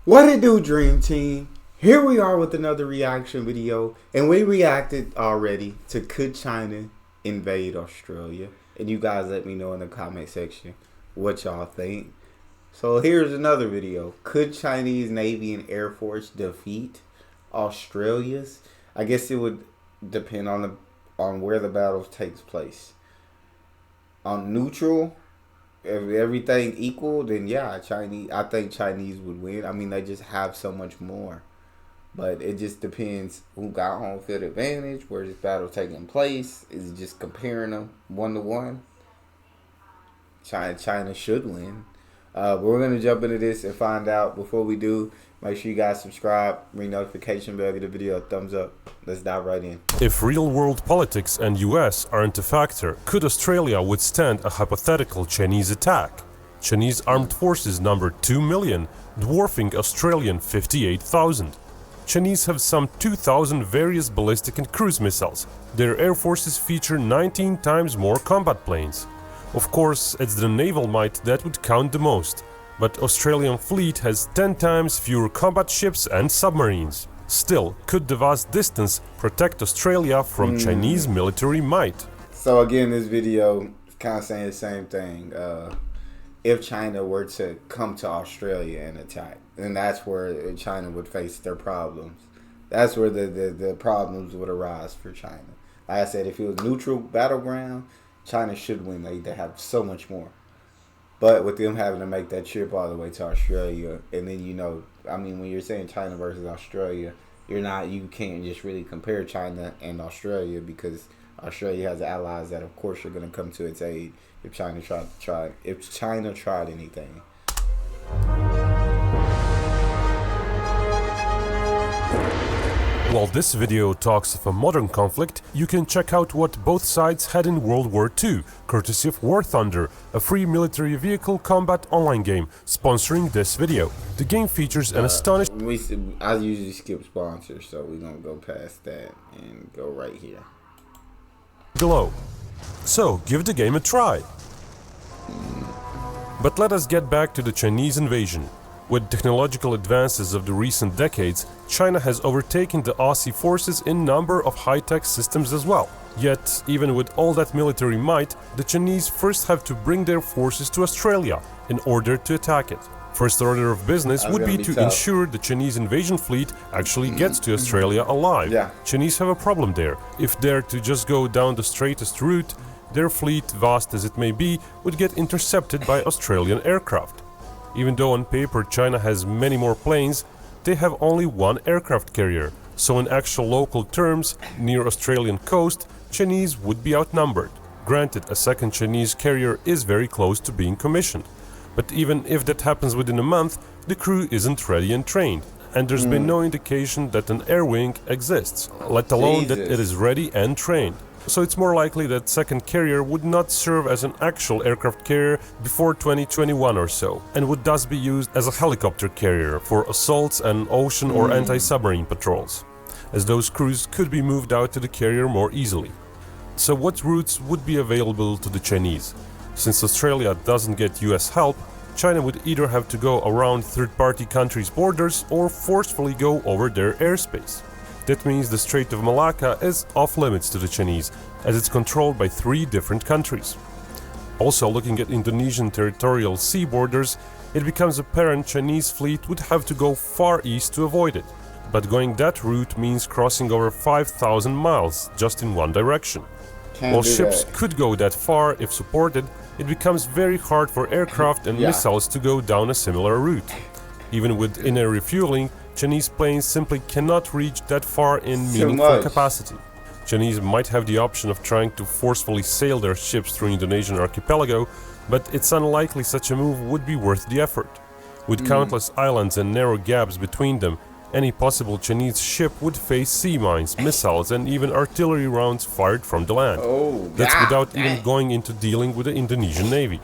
What it do, Dream Team? Here we are with another reaction video, and we reacted already to Could China Invade Australia? And you guys let me know in the comment section what y'all think. So here's another video. Could Chinese Navy and Air Force defeat Australia's? I guess it would depend on where the battle takes place. On neutral, if everything equal, then yeah, I think Chinese would win. I mean, they just have so much more. But it just depends who got home field advantage, where this battle taking place. Is it just comparing them 1-to-1? China should win. But we're going to jump into this and find out. Before we do, make sure you guys subscribe, ring notification bell, give the video a thumbs up. Let's dive right in. If real-world politics and US aren't a factor, could Australia withstand a hypothetical Chinese attack? Chinese armed forces number 2 million, dwarfing Australian 58,000. Chinese have some 2,000 various ballistic and cruise missiles. Their air forces feature 19 times more combat planes. Of course, it's the naval might that would count the most. But Australian fleet has 10 times fewer combat ships and submarines. Still, could the vast distance protect Australia from Chinese military might? So again, this video is kind of saying the same thing. If China were to come to Australia and attack, then that's where China would face their problems. That's where the problems would arise for China. Like I said, if it was neutral battleground, China should win. They have so much more. But with them having to make that trip all the way to Australia, and then I mean, when you're saying China versus Australia, you can't just really compare China and Australia, because Australia has allies that, of course, are going to come to its aid if China tried anything. While this video talks of a modern conflict, you can check out what both sides had in World War II, courtesy of War Thunder, a free military vehicle combat online game, sponsoring this video. The game features an astonishing... I usually skip sponsors, so we're going to go past that and go right here. Glow. So, give the game a try. But let us get back to the Chinese invasion. With technological advances of the recent decades, China has overtaken the Aussie forces in number of high-tech systems as well. Yet, even with all that military might, the Chinese first have to bring their forces to Australia in order to attack it. First order of business would be to ensure the Chinese invasion fleet actually gets to Australia alive. Yeah. Chinese have a problem there. If they're to just go down the straightest route, their fleet, vast as it may be, would get intercepted by Australian aircraft. Even though on paper China has many more planes, they have only one aircraft carrier, so in actual local terms, near Australian coast, Chinese would be outnumbered. Granted, a second Chinese carrier is very close to being commissioned, but even if that happens within a month, the crew isn't ready and trained, and there's been no indication that an air wing exists, let alone that it is ready and trained. So it's more likely that second carrier would not serve as an actual aircraft carrier before 2021 or so, and would thus be used as a helicopter carrier for assaults and ocean or anti-submarine patrols, as those crews could be moved out to the carrier more easily. So what routes would be available to the Chinese? Since Australia doesn't get US help, China would either have to go around third-party countries' borders or forcefully go over their airspace. That means the Strait of Malacca is off-limits to the Chinese, as it's controlled by 3 different countries. Also, looking at Indonesian territorial sea borders, it becomes apparent Chinese fleet would have to go far east to avoid it. But going that route means crossing over 5,000 miles just in one direction. While ships could go that far if supported, it becomes very hard for aircraft and missiles to go down a similar route. Even with inner refueling, Chinese planes simply cannot reach that far in meaningful capacity. Chinese might have the option of trying to forcefully sail their ships through Indonesian archipelago, but it's unlikely such a move would be worth the effort. With countless islands and narrow gaps between them, any possible Chinese ship would face sea mines, missiles and even artillery rounds fired from the land. That's without even going into dealing with the Indonesian Navy,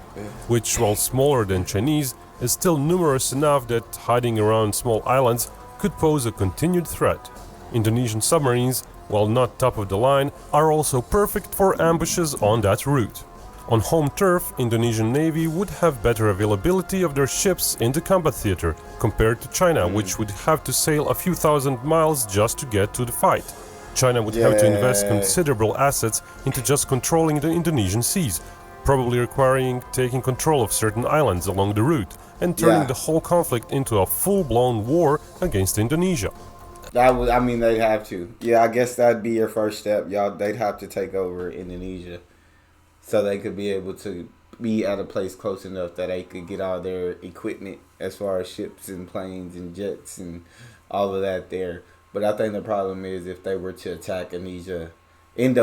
which, while smaller than Chinese, is still numerous enough that hiding around small islands could pose a continued threat. Indonesian submarines, while not top of the line, are also perfect for ambushes on that route. On home turf, Indonesian Navy would have better availability of their ships in the combat theater compared to China, which would have to sail a few thousand miles just to get to the fight. China would have to invest considerable assets into just controlling the Indonesian seas, probably requiring taking control of certain islands along the route and turning the whole conflict into a full-blown war against Indonesia. They'd have to. Yeah, I guess that'd be your first step. They'd have to take over Indonesia so they could be able to be at a place close enough that they could get all their equipment as far as ships and planes and jets and all of that there. But I think the problem is if they were to attack Indonesia, then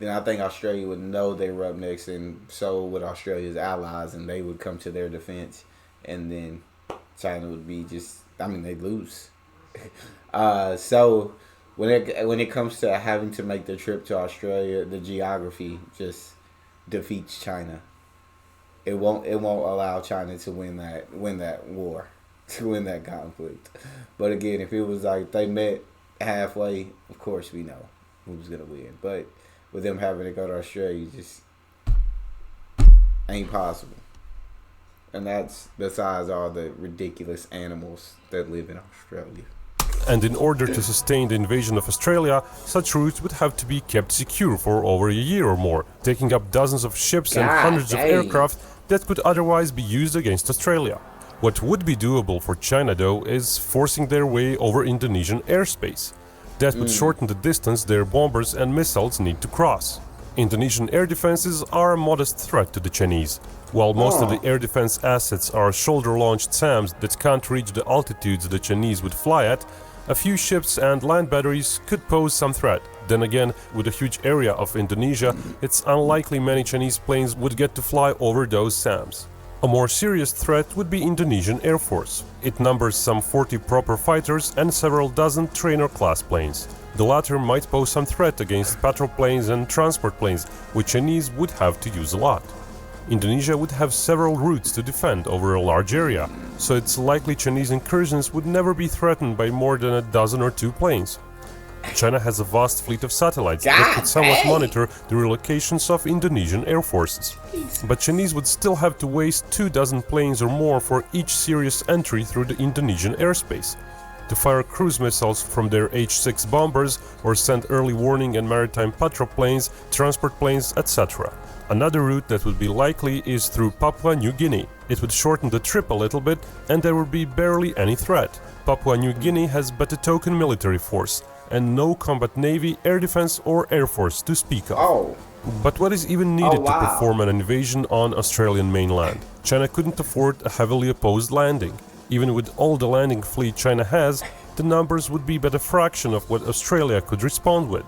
I think Australia would know they were up next, and so would Australia's allies, and they would come to their defense, and then China would be they'd lose. So when it comes to having to make the trip to Australia, the geography just defeats China. It won't allow China to win that war, to win that conflict. But again, if it was like they met halfway, of course we know who's gonna win. But with them having to go to Australia, just ain't possible. And that's besides all the ridiculous animals that live in Australia. And in order to sustain the invasion of Australia, such routes would have to be kept secure for over a year or more, taking up dozens of ships and hundreds of aircraft that could otherwise be used against Australia. What would be doable for China, though, is forcing their way over Indonesian airspace. That would shorten the distance their bombers and missiles need to cross. Indonesian air defenses are a modest threat to the Chinese. While most of the air defense assets are shoulder-launched SAMs that can't reach the altitudes the Chinese would fly at, a few ships and land batteries could pose some threat. Then again, with a huge area of Indonesia, it's unlikely many Chinese planes would get to fly over those SAMs. A more serious threat would be Indonesian Air Force. It numbers some 40 proper fighters and several dozen trainer-class planes. The latter might pose some threat against patrol planes and transport planes, which Chinese would have to use a lot. Indonesia would have several routes to defend over a large area, so it's likely Chinese incursions would never be threatened by more than a dozen or two planes. China has a vast fleet of satellites that could somewhat monitor the relocations of Indonesian air forces. But Chinese would still have to waste 24 planes or more for each serious entry through the Indonesian airspace, to fire cruise missiles from their H-6 bombers or send early warning and maritime patrol planes, transport planes, etc. Another route that would be likely is through Papua New Guinea. It would shorten the trip a little bit and there would be barely any threat. Papua New Guinea has but a token military force and no combat navy, air defense or air force to speak of. But what is even needed to perform an invasion on Australian mainland? China couldn't afford a heavily opposed landing. Even with all the landing fleet China has, the numbers would be but a fraction of what Australia could respond with.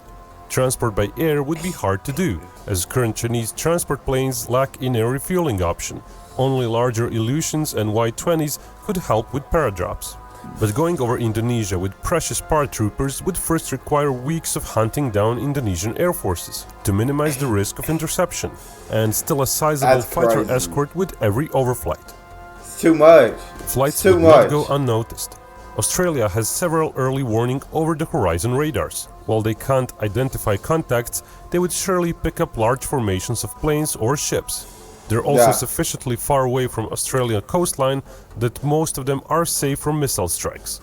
Transport by air would be hard to do, as current Chinese transport planes lack in-air refueling option. Only larger Illusions and Y-20s could help with paradrops. But going over Indonesia with precious paratroopers would first require weeks of hunting down Indonesian air forces to minimize the risk of interception, and still a sizable fighter escort with every overflight. It's too much. Flights would not go unnoticed. Australia has several early warning over-the-horizon radars. While they can't identify contacts, they would surely pick up large formations of planes or ships. They're also sufficiently far away from Australian coastline that most of them are safe from missile strikes.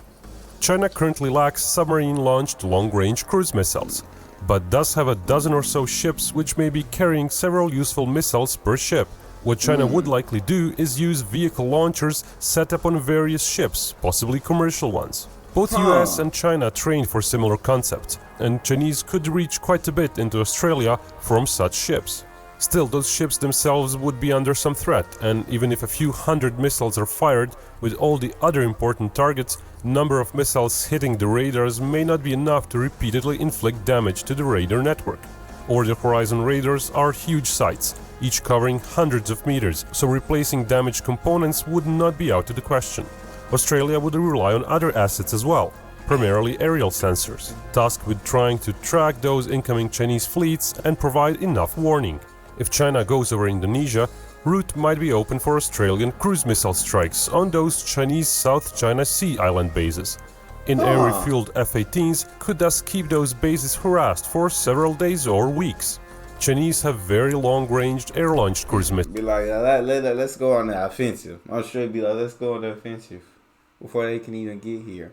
China currently lacks submarine-launched long-range cruise missiles, but does have a dozen or so ships which may be carrying several useful missiles per ship. What China would likely do is use vehicle launchers set up on various ships, possibly commercial ones. Both US and China trained for similar concepts, and Chinese could reach quite a bit into Australia from such ships. Still, those ships themselves would be under some threat, and even if a few hundred missiles are fired, with all the other important targets, number of missiles hitting the radars may not be enough to repeatedly inflict damage to the radar network. Over-the-horizon radars are huge sites, each covering hundreds of meters, so replacing damaged components would not be out of the question. Australia would rely on other assets as well, primarily aerial sensors, tasked with trying to track those incoming Chinese fleets and provide enough warning. If China goes over Indonesia, route might be open for Australian cruise missile strikes on those Chinese South China Sea island bases. In-air refueled F-18s could thus keep those bases harassed for several days or weeks. Chinese have very long-range air-launched cruise missiles. Be like, let's go on the offensive. Australia be like, let's go on the offensive before they can even get here.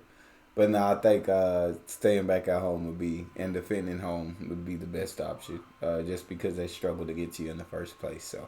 But no, I think staying back at home would be, and defending home would be the best option, just because they struggle to get to you in the first place. So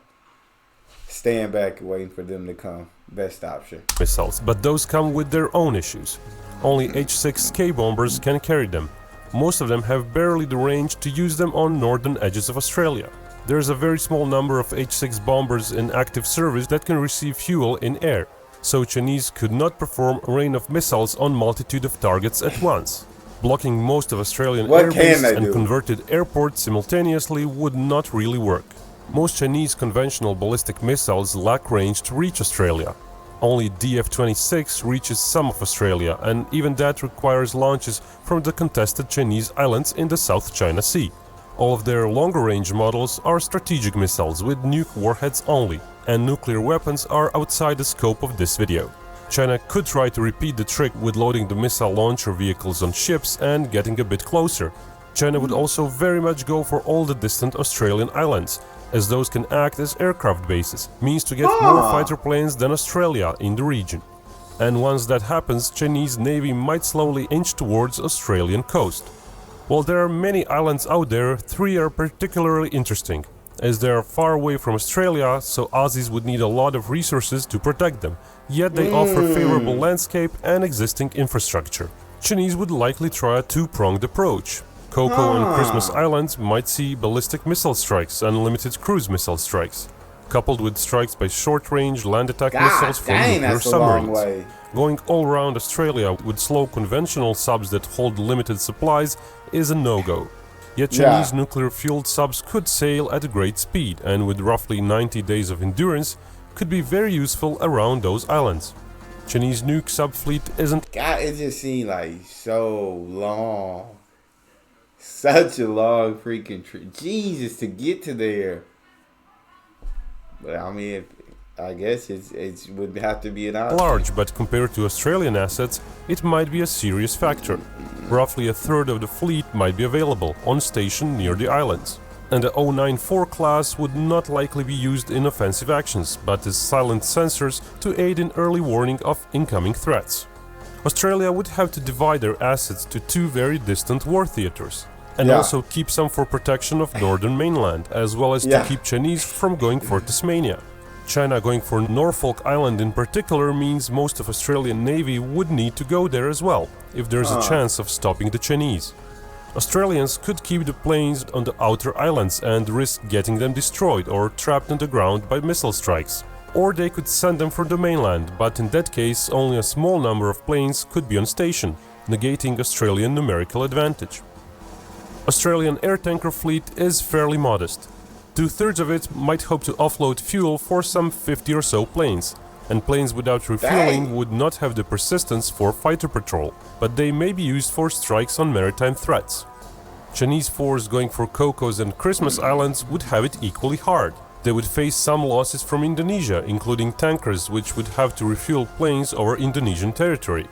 staying back and waiting for them to come, best option. Missiles, but those come with their own issues. Only H-6K bombers can carry them. Most of them have barely the range to use them on northern edges of Australia. There's a very small number of H-6 bombers in active service that can receive fuel in air, so Chinese could not perform a rain of missiles on multitude of targets at once. Blocking most of Australian airbases and converted airports simultaneously would not really work. Most Chinese conventional ballistic missiles lack range to reach Australia. Only DF-26 reaches some of Australia, and even that requires launches from the contested Chinese islands in the South China Sea. All of their longer-range models are strategic missiles with nuke warheads only, and nuclear weapons are outside the scope of this video. China could try to repeat the trick with loading the missile launcher vehicles on ships and getting a bit closer. China would also very much go for all the distant Australian islands, as those can act as aircraft bases, means to get more fighter planes than Australia in the region. And once that happens, Chinese Navy might slowly inch towards Australian coast. While there are many islands out there, 3 are particularly interesting, as they are far away from Australia, so Aussies would need a lot of resources to protect them, yet they offer favorable landscape and existing infrastructure. Chinese would likely try a two-pronged approach. Coco and Christmas Islands might see ballistic missile strikes and limited cruise missile strikes, coupled with strikes by short-range land attack missiles from nuclear submarines. Going all around Australia with slow conventional subs that hold limited supplies is a no-go. Yet Chinese nuclear-fueled subs could sail at a great speed, and with roughly 90 days of endurance, could be very useful around those islands. Chinese nuke sub-fleet isn't... God, it just seemed like so long. Such a long freaking trip. Jesus, to get to there. But I mean, I guess it would have to be an option. Large, but compared to Australian assets, it might be a serious factor. Roughly a third of the fleet might be available on station near the islands. And the 094 class would not likely be used in offensive actions, but as silent sensors to aid in early warning of incoming threats. Australia would have to divide their assets to 2 very distant war theaters, and also keep some for protection of northern mainland, as well as to keep Chinese from going for Tasmania. China going for Norfolk Island in particular means most of Australian Navy would need to go there as well, if there's a chance of stopping the Chinese. Australians could keep the planes on the outer islands and risk getting them destroyed or trapped on the ground by missile strikes. Or they could send them from the mainland, but in that case only a small number of planes could be on station, negating Australian numerical advantage. Australian air tanker fleet is fairly modest. 2/3 of it might hope to offload fuel for some 50 or so planes, and planes without refueling would not have the persistence for fighter patrol, but they may be used for strikes on maritime threats. Chinese force going for Cocos and Christmas Islands would have it equally hard. They would face some losses from Indonesia, including tankers which would have to refuel planes over Indonesian territory.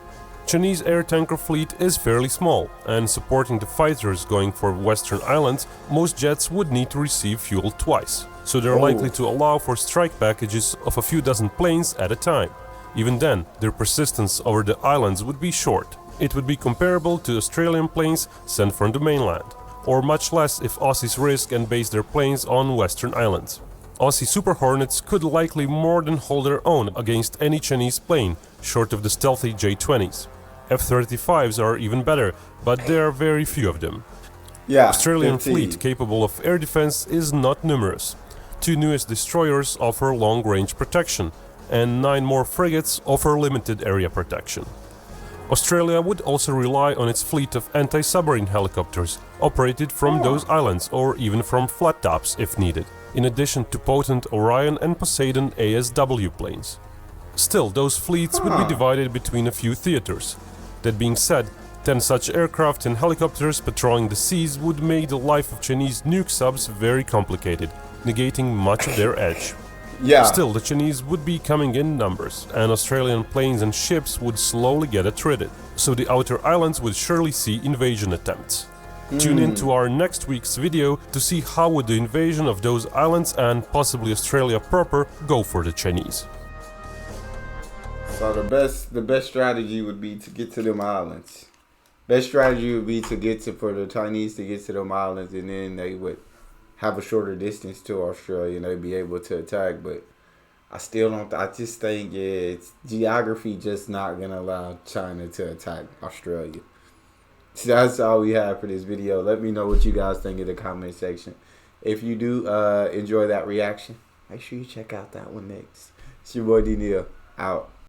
Chinese air tanker fleet is fairly small, and supporting the fighters going for Western Islands, most jets would need to receive fuel twice, so they're likely to allow for strike packages of a few dozen planes at a time. Even then, their persistence over the islands would be short. It would be comparable to Australian planes sent from the mainland, or much less if Aussies risk and base their planes on Western Islands. Aussie Super Hornets could likely more than hold their own against any Chinese plane, short of the stealthy J-20s. F-35s are even better, but there are very few of them. Australian fleet capable of air defense is not numerous. 2 newest destroyers offer long-range protection, and 9 more frigates offer limited area protection. Australia would also rely on its fleet of anti-submarine helicopters, operated from those islands or even from flat tops if needed, in addition to potent Orion and Poseidon ASW planes. Still, those fleets would be divided between a few theaters. That being said, 10 such aircraft and helicopters patrolling the seas would make the life of Chinese nuke subs very complicated, negating much of their edge. Still, the Chinese would be coming in numbers, and Australian planes and ships would slowly get attrited, so the outer islands would surely see invasion attempts. Tune in to our next week's video to see how would the invasion of those islands and possibly Australia proper go for the Chinese. So the best strategy would be to get to them islands. Best strategy would be for the Chinese to get to them islands, and then they would have a shorter distance to Australia and they'd be able to attack. But I still don't. I just think it's geography just not gonna allow China to attack Australia. So that's all we have for this video. Let me know what you guys think in the comment section. If you do enjoy that reaction, make sure you check out that one next. It's your boy Neal out.